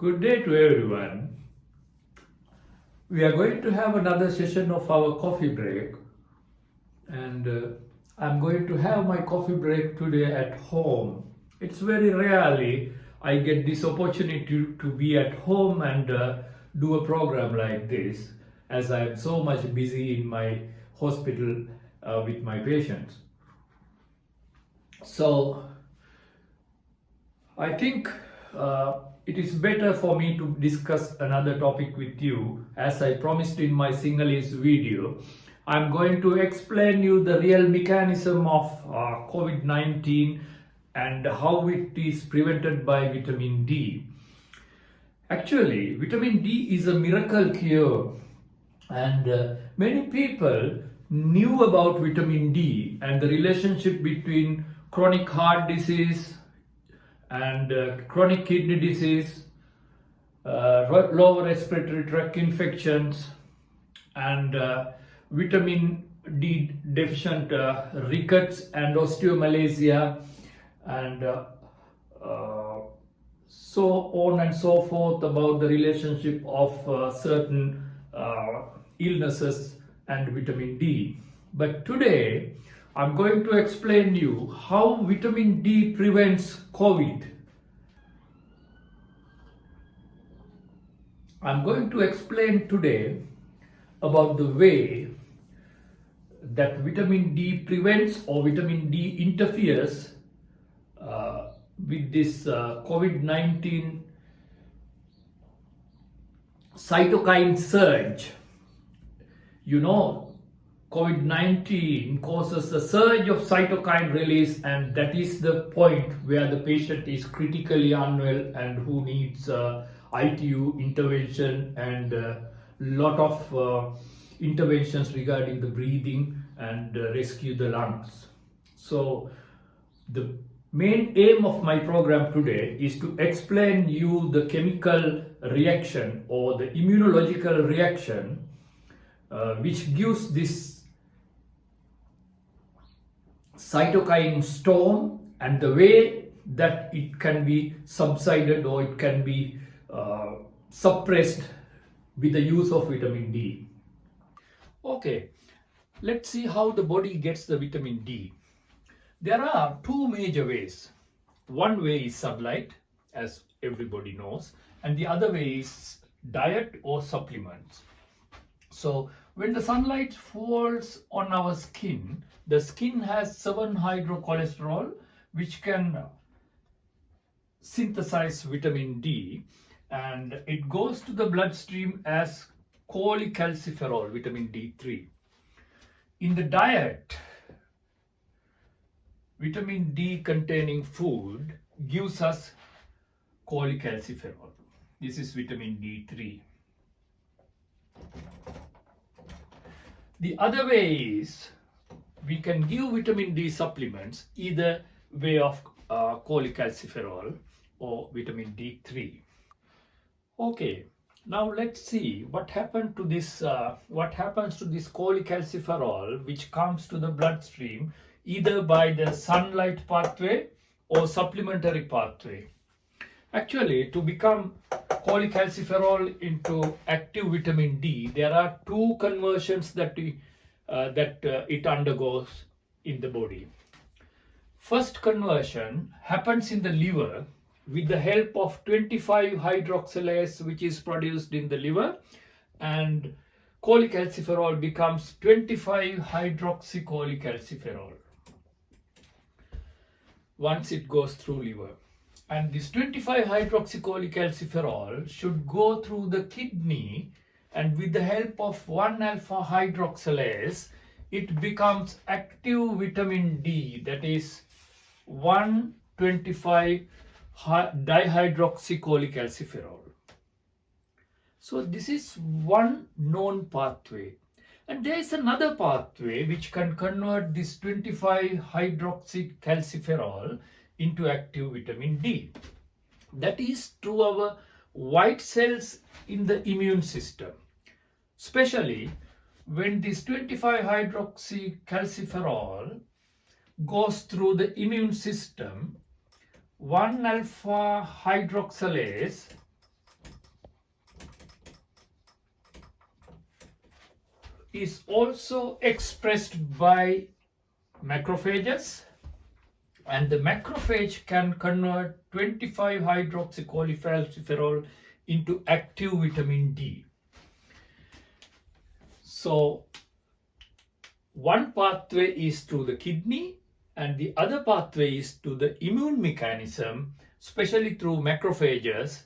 Good day to everyone. We are going to have another session of our coffee break, and I'm going to have my coffee break today at home. It's very rarely I get this opportunity to be at home and do a program like this, as I'm so much busy in my hospital with my patients. So I think it is better for me to discuss another topic with you. As I promised in my Sinhalese video, I'm going to explain you the real mechanism of COVID-19 and how it is prevented by vitamin D. Actually, vitamin D is a miracle cure, and many people knew about vitamin D and the relationship between chronic heart disease and chronic kidney disease, lower respiratory tract infections, and vitamin D deficient rickets and osteomalacia, and so on and so forth, about the relationship of certain illnesses and vitamin D. But today I'm going to explain you how vitamin D prevents COVID. I'm going to explain today about the way that vitamin D prevents or vitamin D interferes with this COVID-19 cytokine surge. You know, COVID-19 causes a surge of cytokine release, and that is the point where the patient is critically unwell and who needs ITU intervention and a lot of interventions regarding the breathing and rescue the lungs. So the main aim of my program today is to explain you the chemical reaction or the immunological reaction which gives this cytokine storm, and the way that it can be subsided or it can be suppressed with the use of vitamin D. Okay, let's see how the body gets the vitamin D. There are two major ways. One way is sunlight, as everybody knows, and the other way is diet or supplements. So when the sunlight falls on our skin, the skin has 7-hydrocholesterol, which can synthesize vitamin D, and it goes to the bloodstream as cholecalciferol, vitamin D3. In the diet, vitamin D containing food gives us cholecalciferol. This is vitamin D3. The other way is we can give vitamin D supplements either way of cholecalciferol or vitamin D3. Okay, now let's see what happened to this. What happens to this cholecalciferol, which comes to the bloodstream either by the sunlight pathway or supplementary pathway. Actually, to become cholecalciferol into active vitamin D, there are two conversions that it undergoes in the body. First conversion happens in the liver with the help of 25-hydroxylase, which is produced in the liver, and cholecalciferol becomes 25-hydroxycholecalciferol once it goes through liver. And this 25-hydroxycholecalciferol should go through the kidney, and with the help of 1-alpha-hydroxylase, it becomes active vitamin D, that is 1,25-dihydroxycholecalciferol. So this is one known pathway. And there is another pathway which can convert this 25-hydroxycalciferol into active vitamin D. That is through our white cells in the immune system. Especially when this 25-hydroxycalciferol goes through the immune system, 1-alpha hydroxylase is also expressed by macrophages, and the macrophage can convert 25-hydroxycholecalciferol into active vitamin D. So one pathway is through the kidney and the other pathway is to the immune mechanism, especially through macrophages.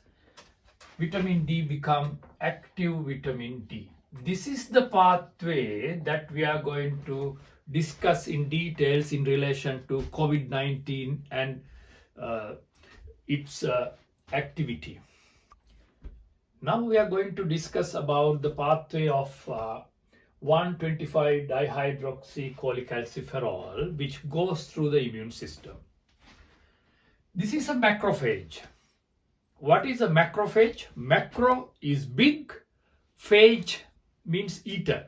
Vitamin D become active vitamin D. This is the pathway that we are going to discuss in details in relation to COVID-19 and its activity. Now we are going to discuss about the pathway of 1,25-dihydroxycholecalciferol, which goes through the immune system. This is a macrophage. What is a macrophage? Macro is big, phage means eater.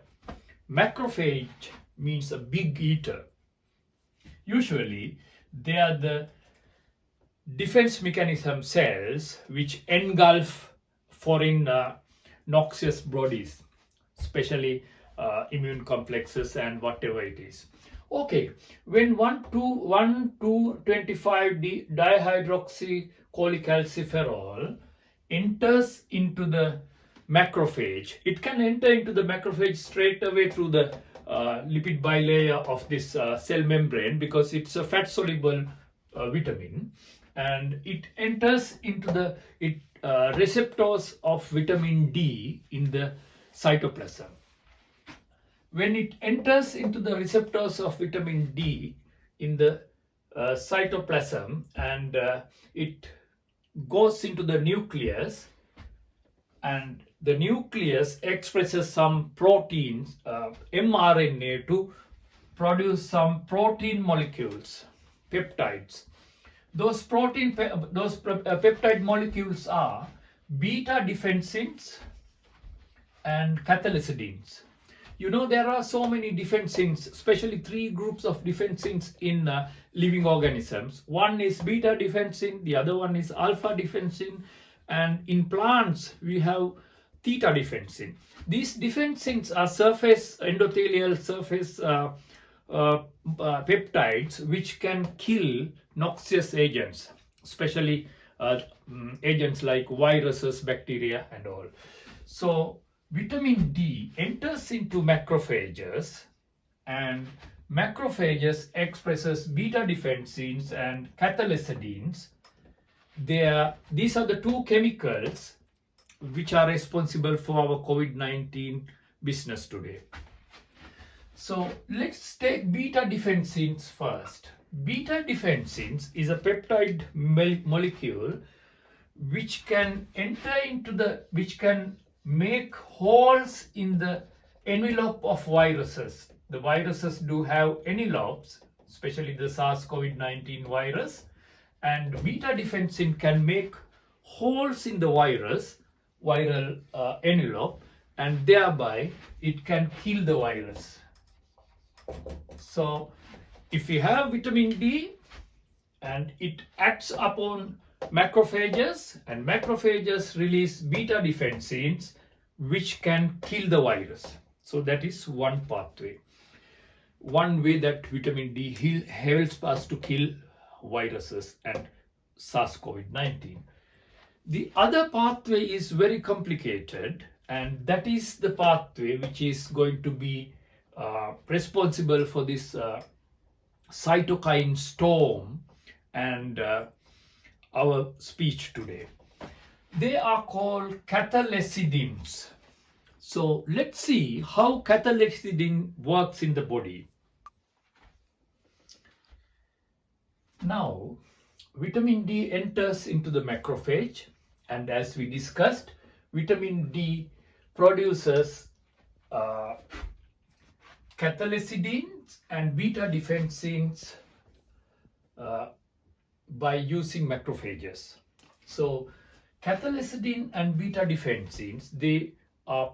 Macrophage means a big eater. Usually they are the defense mechanism cells which engulf foreign noxious bodies, especially immune complexes and whatever it is. Okay, when 1,2,25-dihydroxycholecalciferol enters into the macrophage, it can enter into the macrophage straight away through the lipid bilayer of this cell membrane, because it's a fat soluble vitamin, and it enters into the receptors of vitamin D in the cytoplasm. When it enters into the receptors of vitamin D in the cytoplasm and it goes into the nucleus, and the nucleus expresses some proteins, mRNA, to produce some protein molecules, peptides. Those peptide molecules are beta defensins and catalysidins. You know, there are so many defensins, especially 3 groups of defensins in living organisms. One is beta defensin, the other one is alpha defensin, and in plants we have theta defensin. These defensins are surface endothelial surface peptides which can kill noxious agents, especially agents like viruses, bacteria and all. So vitamin D enters into macrophages, and macrophages expresses beta defensins and catalysidins. These are the 2 chemicals which are responsible for our COVID-19 business today. So let's take beta defensins first. Beta defensins is a peptide molecule which can enter into which can make holes in the envelope of viruses. The viruses do have envelopes, especially the SARS-CoV-19 virus, and beta defensin can make holes in the viral envelope, and thereby it can kill the virus. So if we have vitamin D and it acts upon macrophages, and macrophages release beta defensins which can kill the virus. So that is one pathway, one way that vitamin D helps us to kill viruses and SARS-CoV-19. The other pathway is very complicated, and that is the pathway which is going to be responsible for this cytokine storm and our speech today. They are called catalysidins. So let's see how catalysidin works in the body. Now, vitamin D enters into the macrophage, and as we discussed, vitamin D produces catalysidins and beta defensins by using macrophages. So catalysidin and beta defensins, they are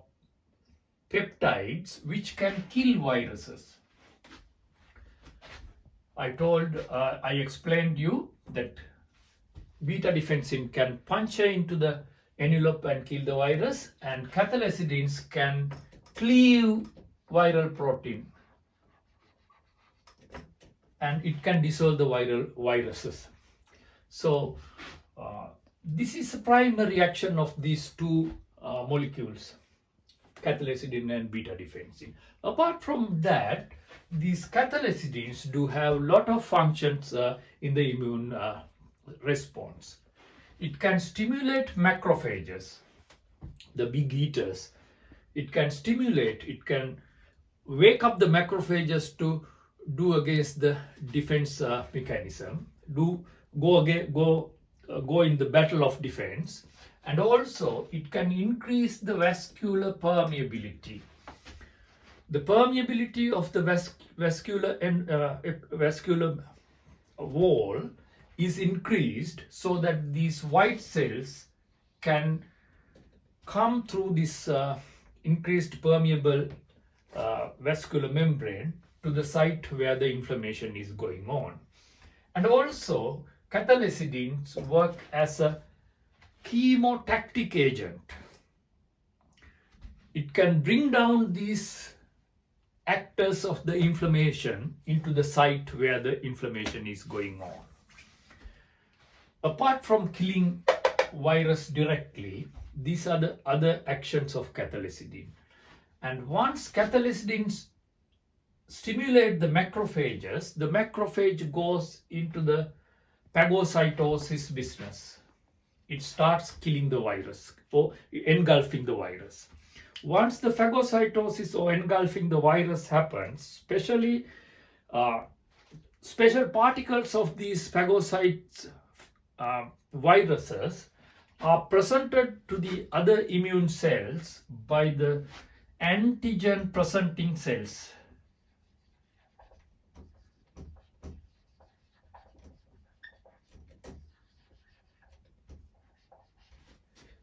peptides which can kill viruses. I explained you that beta defensin can puncture into the envelope and kill the virus, and catalysidins can cleave viral protein, and it can dissolve the viruses. So this is the primary action of these two molecules, cathelicidin and beta defensin. Apart from that, these cathelicidins do have a lot of functions in the immune response. It can stimulate macrophages, the big eaters. It can wake up the macrophages to do against the defense mechanism, go in the battle of defense, and also it can increase the vascular permeability. The permeability of the vascular wall is increased so that these white cells can come through this increased permeable vascular membrane to the site where the inflammation is going on. And also, cathelicidins work as a chemotactic agent. It can bring down these actors of the inflammation into the site where the inflammation is going on. Apart from killing virus directly, these are the other actions of cathelicidin. And once cathelicidins stimulate the macrophages, the macrophage goes into the phagocytosis business. It starts killing the virus or engulfing the virus. Once the phagocytosis or engulfing the virus happens, especially special particles of these phagocytes viruses are presented to the other immune cells by the antigen presenting cells.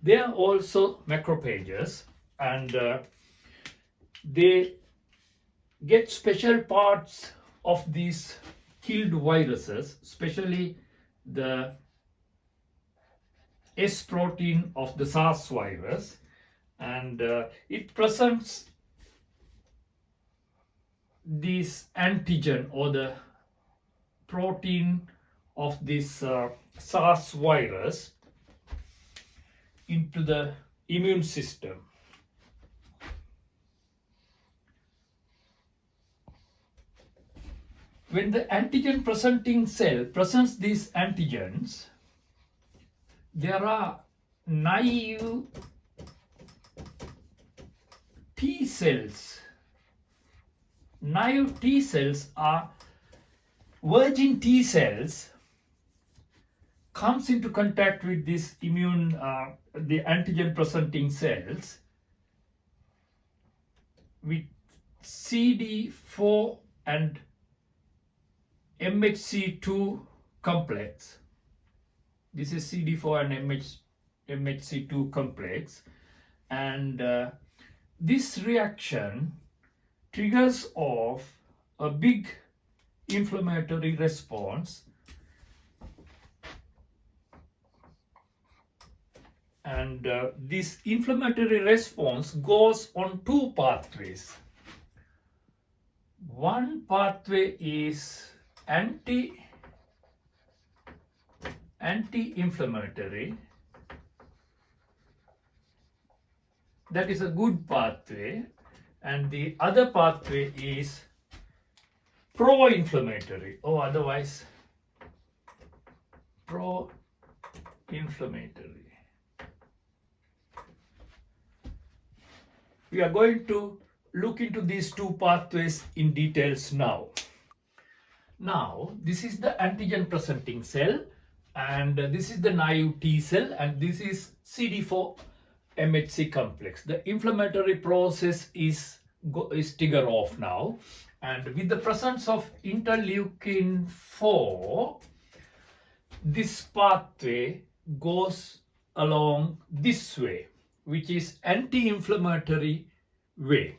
They are also macrophages, and they get special parts of these killed viruses, especially the S protein of the SARS virus, and it presents this antigen or the protein of this SARS virus into the immune system. When the antigen presenting cell presents these antigens, there are naive T cells. Naive T cells are virgin T cells comes into contact with this immune, the antigen presenting cells with CD4 and MHC2 complex. This is CD4 and MHC2 complex, and this reaction triggers off a big inflammatory response, and this inflammatory response goes on two pathways. One pathway is anti-inflammatory. That is a good pathway, and the other pathway is pro-inflammatory, or otherwise pro-inflammatory. We are going to look into these two pathways in details now. Now, this is the antigen presenting cell, and this is the naive T cell, and this is CD4 MHC complex. The inflammatory process is trigger off now, and with the presence of interleukin 4, this pathway goes along this way, which is anti-inflammatory way,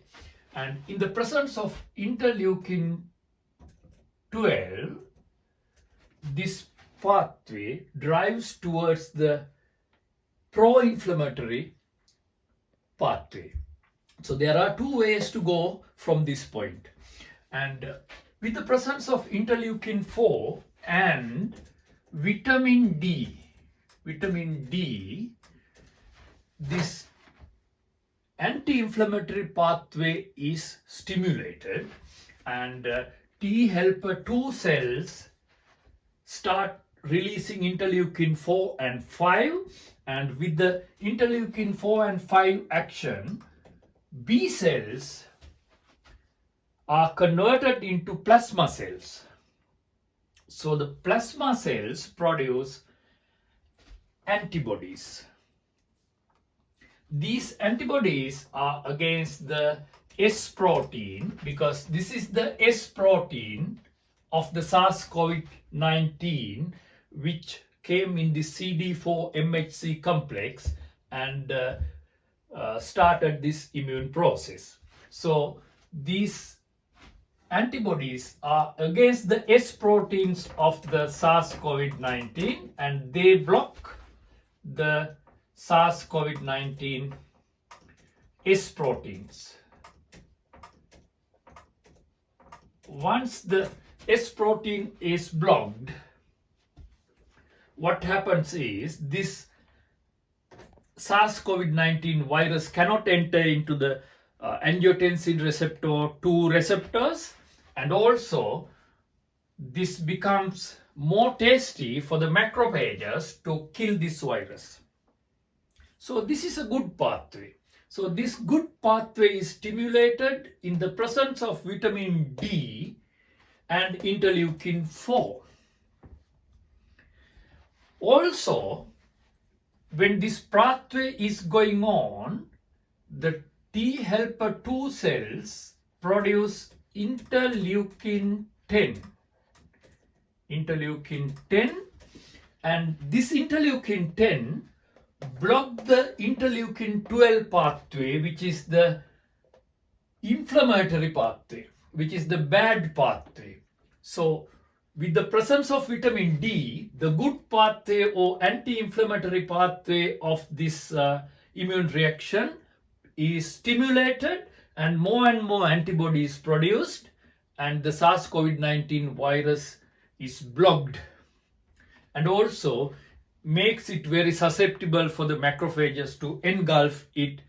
and in the presence of interleukin 12, this pathway drives towards the pro-inflammatory pathway. So there are two ways to go from this point. And with the presence of interleukin 4 and vitamin D, this anti-inflammatory pathway is stimulated, and T helper 2 cells start releasing interleukin 4 and 5, and with the interleukin 4 and 5 action, B cells are converted into plasma cells. So the plasma cells produce antibodies. These antibodies are against the S protein, because this is the S protein of the SARS-CoV-19, which came in the CD4 MHC complex and started this immune process. So these antibodies are against the S proteins of the SARS-CoV-19, and they block the SARS-CoV-19 S proteins. Once the S protein is blocked, what happens is this SARS-CoV-19 virus cannot enter into the angiotensin receptor 2 receptors, and also this becomes more tasty for the macrophages to kill this virus. So this is a good pathway. So this good pathway is stimulated in the presence of vitamin D and interleukin 4. Also, when this pathway is going on, the T helper 2 cells produce interleukin 10. And this interleukin 10 block the interleukin 12 pathway, which is the inflammatory pathway, which is the bad pathway. So with the presence of vitamin D, the good pathway or anti-inflammatory pathway of this immune reaction is stimulated, and more antibodies produced, and the SARS-CoV-19 virus is blocked, and also makes it very susceptible for the macrophages to engulf it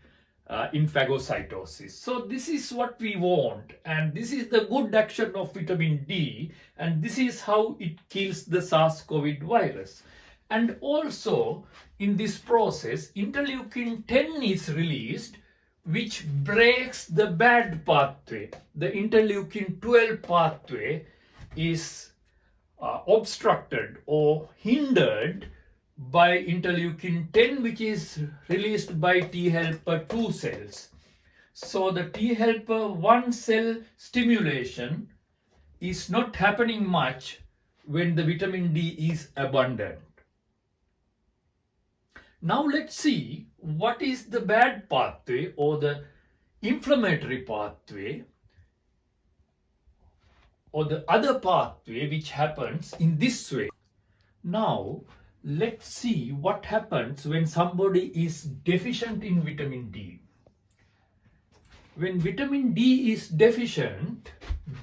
in phagocytosis. So this is what we want, and this is the good action of vitamin D, and this is how it kills the SARS-CoV virus. And also in this process, interleukin 10 is released, which breaks the bad pathway. The interleukin 12 pathway is obstructed or hindered by interleukin 10, which is released by T helper 2 cells. So the T helper 1 cell stimulation is not happening much when the vitamin D is abundant. Now let's see what is the bad pathway or the inflammatory pathway or the other pathway which happens in this way. Now let's see what happens when somebody is deficient in vitamin D. When vitamin D is deficient,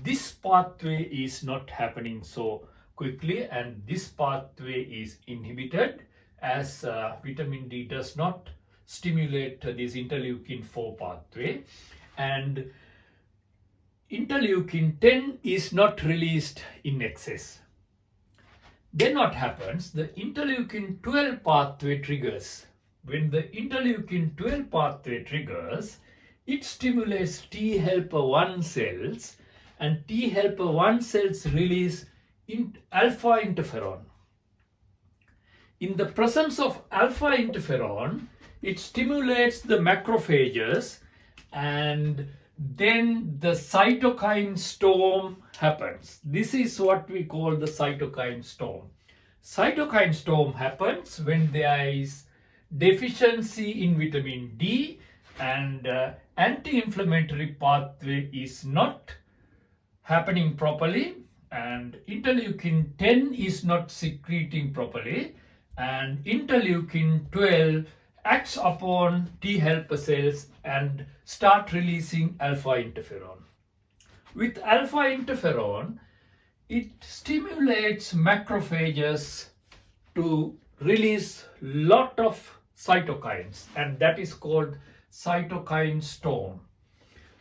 this pathway is not happening so quickly, and this pathway is inhibited, as vitamin D does not stimulate this interleukin 4 pathway, and interleukin 10 is not released in excess. Then what happens? The interleukin 12 pathway triggers. When the interleukin 12 pathway triggers, it stimulates T helper 1 cells, and T helper 1 cells release alpha interferon. In the presence of alpha interferon, it stimulates the macrophages, and then the cytokine storm happens. This is what we call the cytokine storm. Cytokine storm happens when there is deficiency in vitamin D, and anti-inflammatory pathway is not happening properly, and interleukin 10 is not secreting properly, and interleukin 12 acts upon T helper cells and start releasing alpha interferon. With alpha interferon, it stimulates macrophages to release lot of cytokines, and that is called cytokine storm.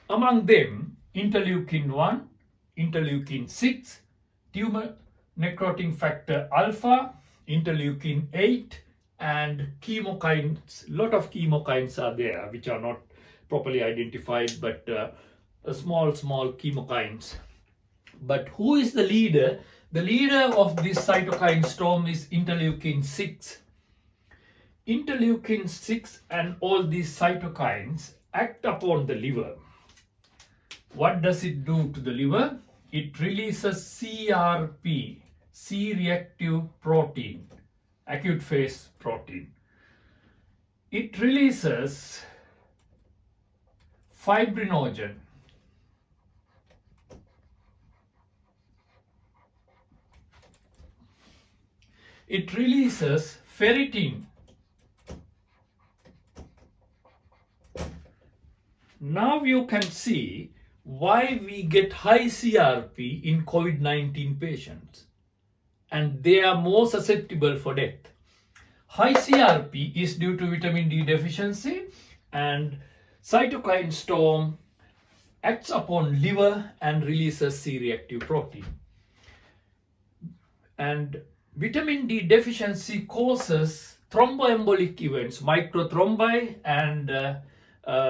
Among them, interleukin-1, interleukin-6, tumor necrotic factor alpha, interleukin-8, and chemokines. Lot of chemokines are there which are not properly identified, but small chemokines. But who is the leader? The leader of this cytokine storm is interleukin-6. Interleukin-6 and all these cytokines act upon the liver. What does it do to the liver? It releases CRP, C-reactive protein, acute phase protein. It releases fibrinogen. It releases ferritin. Now you can see why we get high CRP in COVID-19 patients, and they are more susceptible for death. High CRP is due to vitamin D deficiency, and cytokine storm acts upon liver and releases C-reactive protein. And vitamin D deficiency causes thromboembolic events, microthrombi and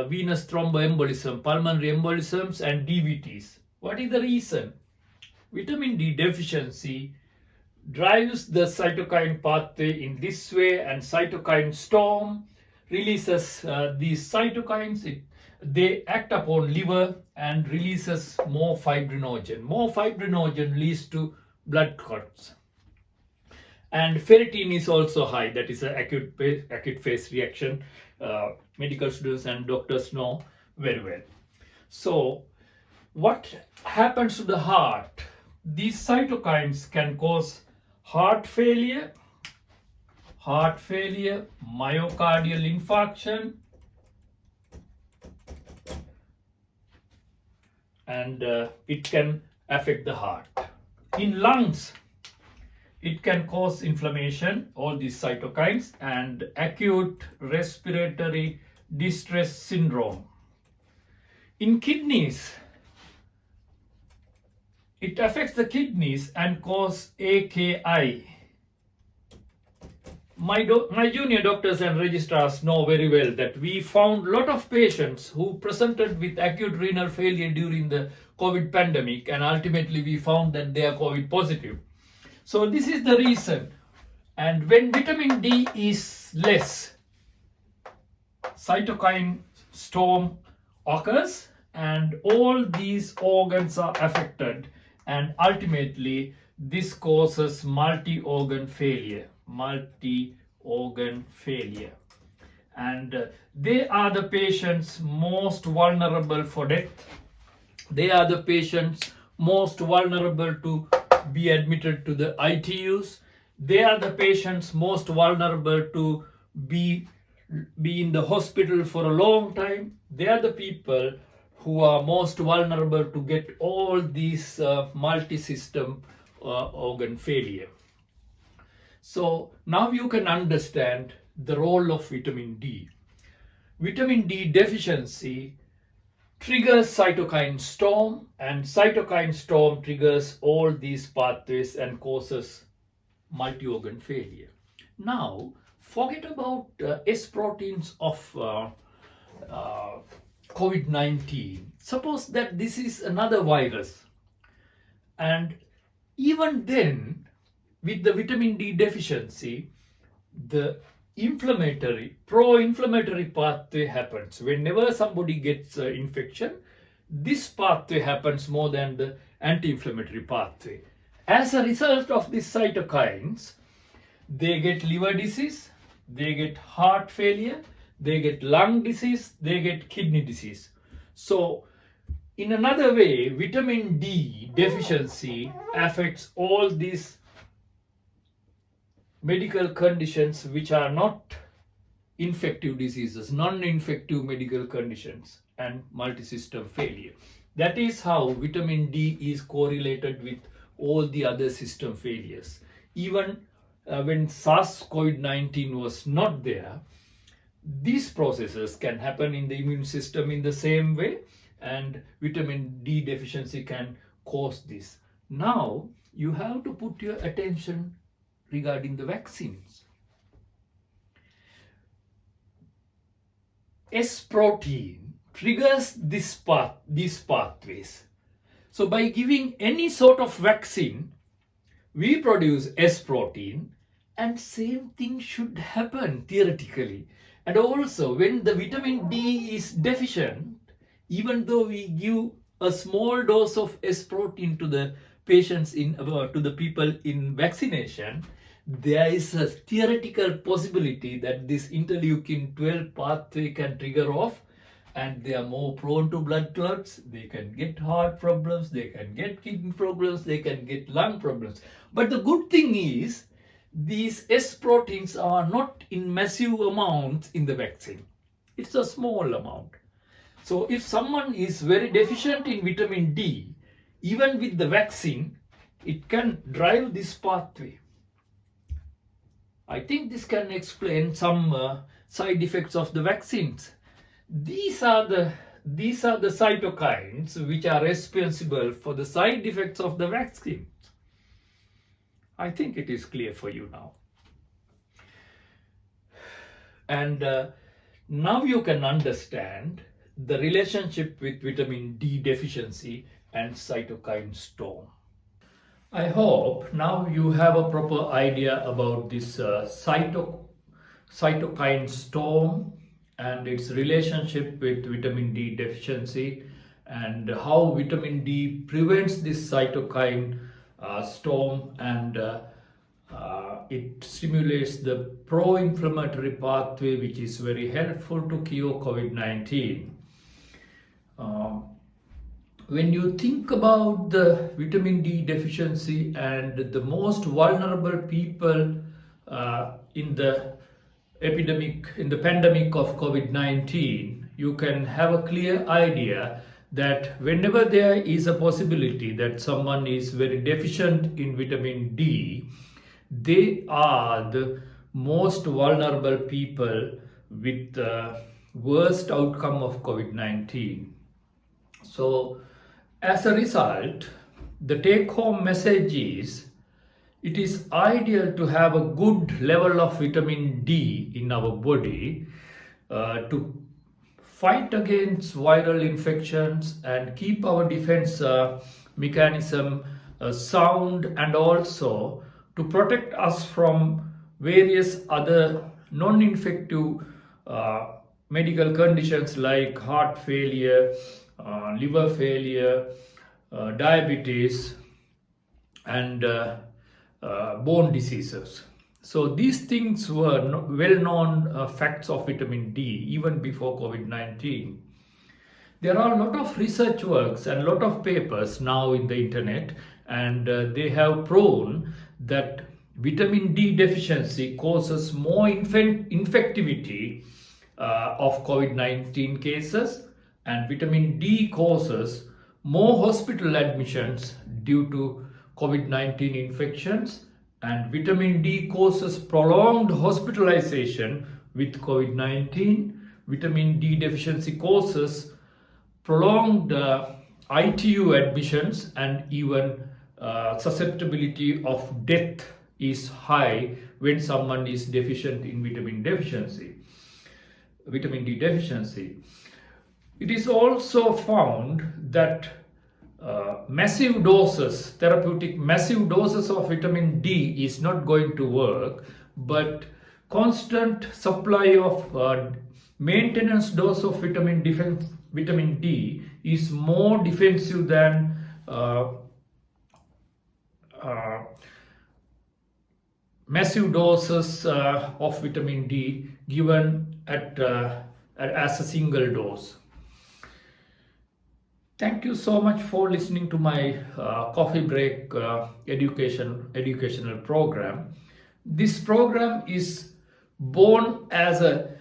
venous thromboembolism, pulmonary embolisms, and DVTs. What is the reason? Vitamin D deficiency drives the cytokine pathway in this way, and cytokine storm releases these cytokines. They act upon liver and releases more fibrinogen. More fibrinogen leads to blood clots. And ferritin is also high. That is an acute phase reaction. Medical students and doctors know very well. So what happens to the heart? These cytokines can cause heart failure, myocardial infarction, and it can affect the heart. In lungs, it can cause inflammation, all these cytokines, and acute respiratory distress syndrome. In kidneys, it affects the kidneys and cause AKI. My junior doctors and registrars know very well that we found a lot of patients who presented with acute renal failure during the COVID pandemic, and ultimately we found that they are COVID positive. So this is the reason. And when vitamin D is less, cytokine storm occurs and all these organs are affected, and ultimately this causes multi-organ failure. And they are the patients most vulnerable for death. They are the patients most vulnerable to be admitted to the ITUs. They are the patients most vulnerable to be in the hospital for a long time. They are the people who are most vulnerable to get all these multi-system organ failure. So now you can understand the role of vitamin D. Vitamin D deficiency triggers cytokine storm, and cytokine storm triggers all these pathways and causes multi-organ failure. Now, forget about S proteins of COVID-19. Suppose that this is another virus, and even then, with the vitamin D deficiency, the pro-inflammatory pathway happens. Whenever somebody gets infection, this pathway happens more than the anti-inflammatory pathway. As a result of these cytokines, they get liver disease, they get heart failure, they get lung disease, they get kidney disease. So in another way, vitamin D deficiency affects all these medical conditions which are not infective diseases, non-infective medical conditions, and multi-system failure. That is how vitamin D is correlated with all the other system failures. Even when SARS-CoV-19 was not there, these processes can happen in the immune system in the same way, and vitamin D deficiency can cause this. Now you have to put your attention regarding the vaccines. S protein triggers these pathways. So by giving any sort of vaccine, we produce S protein, and same thing should happen theoretically. And also when the vitamin D is deficient, even though we give a small dose of S protein to the patients to the people in vaccination, there is a theoretical possibility that this interleukin 12 pathway can trigger off, and they are more prone to blood clots. They can get heart problems, they can get kidney problems, they can get lung problems. But the good thing is, these S proteins are not in massive amounts in the vaccine. It's a small amount. So if someone is very deficient in vitamin D, even with the vaccine, it can drive this pathway. I think this can explain some side effects of the vaccines. These are the cytokines which are responsible for the side effects of the vaccine. I think it is clear for you now. And now you can understand the relationship with vitamin D deficiency and cytokine storm. I hope now you have a proper idea about this cytokine storm and its relationship with vitamin D deficiency, and how vitamin D prevents this cytokine storm, and it stimulates the pro-inflammatory pathway, which is very helpful to cure COVID-19. When you think about the vitamin D deficiency and the most vulnerable people in the pandemic of COVID-19, you can have a clear idea that whenever there is a possibility that someone is very deficient in vitamin D, they are the most vulnerable people with the worst outcome of COVID-19. So as a result, the take-home message is, it is ideal to have a good level of vitamin D in our body to fight against viral infections and keep our defense mechanism sound, and also to protect us from various other non-infective medical conditions like heart failure, liver failure, diabetes, and bone diseases. So these things were well-known facts of vitamin D even before COVID-19. There are a lot of research works and a lot of papers now in the internet, and they have proven that vitamin D deficiency causes more infectivity of COVID-19 cases, and vitamin D causes more hospital admissions due to COVID-19 infections, and vitamin D causes prolonged hospitalization with COVID-19. Vitamin D deficiency causes prolonged ITU admissions, and even susceptibility of death is high when someone is deficient in vitamin D deficiency. It is also found that therapeutic massive doses of vitamin D is not going to work, but constant supply of maintenance dose of vitamin D is more defensive than massive doses of vitamin D given as a single dose. Thank you so much for listening to my coffee break educational program. This program is born as a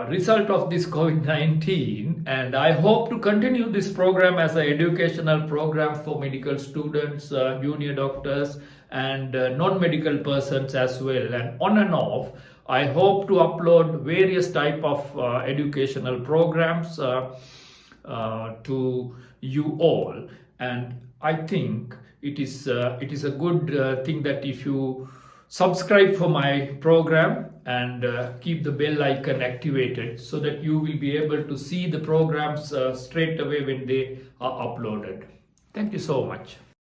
result of this COVID-19, and I hope to continue this program as an educational program for medical students, junior doctors, and non-medical persons as well. And on and off, I hope to upload various type of educational programs to you all. And I think it is a good thing that if you subscribe for my program and keep the bell icon activated, so that you will be able to see the programs straight away when they are uploaded. Thank you so much.